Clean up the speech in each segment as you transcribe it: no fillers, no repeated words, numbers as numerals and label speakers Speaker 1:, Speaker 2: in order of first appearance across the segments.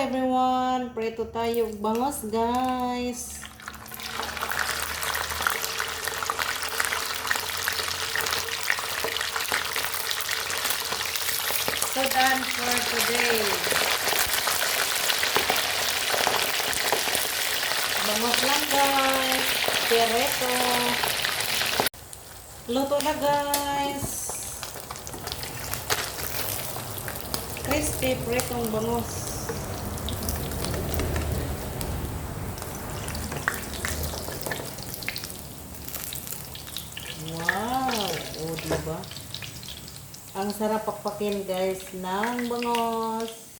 Speaker 1: everyone! Preto tayo bangos guys. So done for today. Bangos lang guys. Preto. Luto na guys. Crispy pretong bangos. Wow! O, diba? Ang sarap pakpakin guys ng bangos.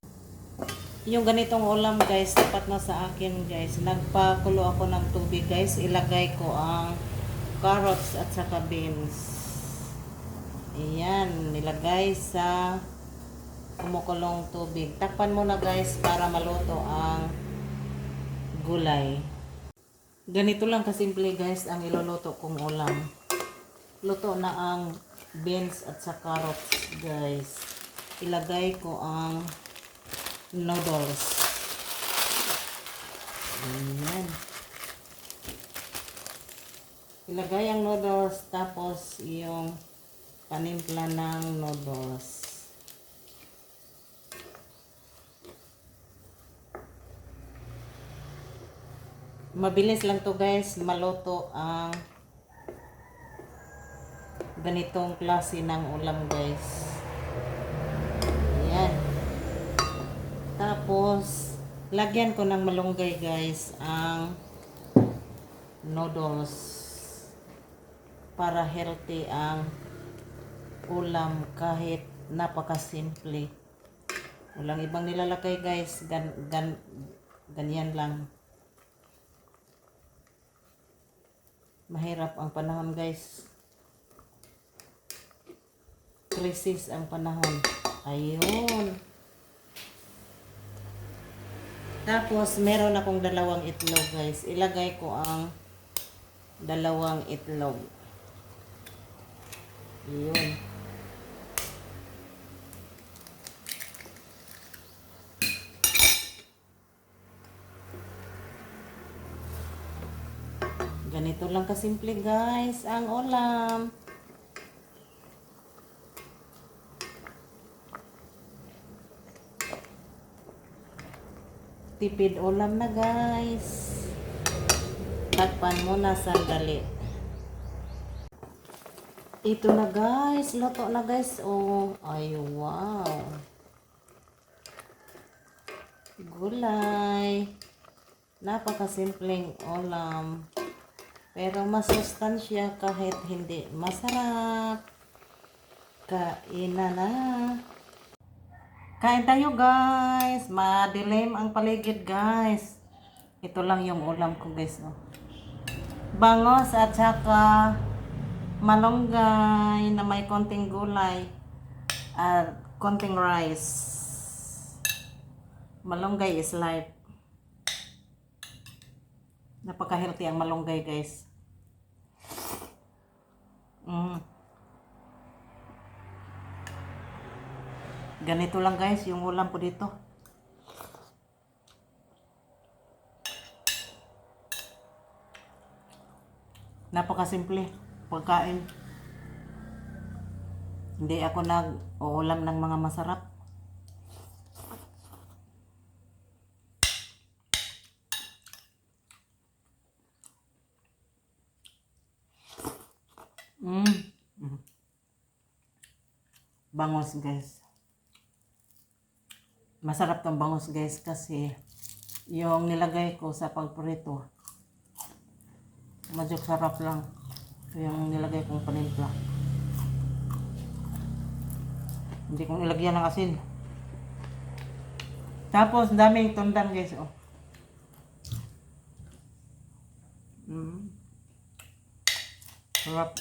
Speaker 1: Yung ganitong ulam guys, tapat na sa akin guys. Nagpakulo ako ng tubig guys. Ilagay ko ang carrots at saka beans. Ayan, nilagay sa kumukulong tubig. Takpan muna guys para maluto ang gulay. Ganito lang kasimple guys ang iluluto kong ulam. Luto na ang beans at sa carrots guys. Ilagay ko ang noodles. Ayan. Ilagay ang noodles tapos yung panimpla ng noodles. Mabilis lang to guys maluto ang ganitong klase ng ulam guys. Ayan. Tapos lagyan ko ng malunggay guys ang noodles para healthy ang ulam kahit napakasimple. Walang ibang nilalagay guys. Ganyan lang. Mahirap ang panahon guys. Krisis ang panahon. Ayun. Tapos meron akong dalawang itlog guys. Ilagay ko ang dalawang itlog. Ayun. Ganito lang kasimple guys ang ulam. Tipid ulam na guys. Takpan muna sandali. Ito na guys. Luto na guys. Oh, ay wow. Gulay. Napakasimpleng ulam. Pero masustansya kahit hindi masarap. Kainan na. Kain tayo guys. Madilim ang paligid guys. Ito lang yung ulam ko guys. Oh. Bangos at saka malunggay na may konting gulay at konting rice. Malunggay is life. Napaka-healthy ang malunggay guys. Ganito lang guys yung ulam ko dito. Napakasimple pagkain. Hindi ako nag-uulam ng mga masarap. Bangos guys. Masarap tong bangos guys kasi yung nilagay ko sa pagprito medyo sarap lang yung nilagay kong panimpla. Hindi kong nilagyan ng asin. Tapos daming tundan guys. Oh. Sarap.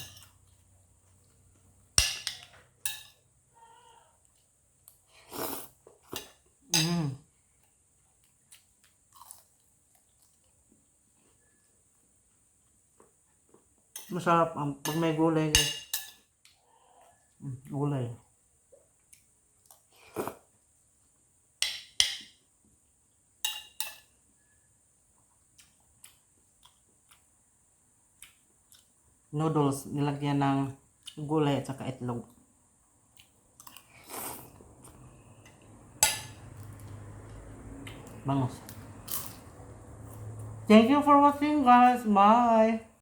Speaker 1: Masarap ang pag may gulay guys. Gulay. noodles nilagyan ng gulay at saka itlog. Bangos. Thank you for watching guys. Bye.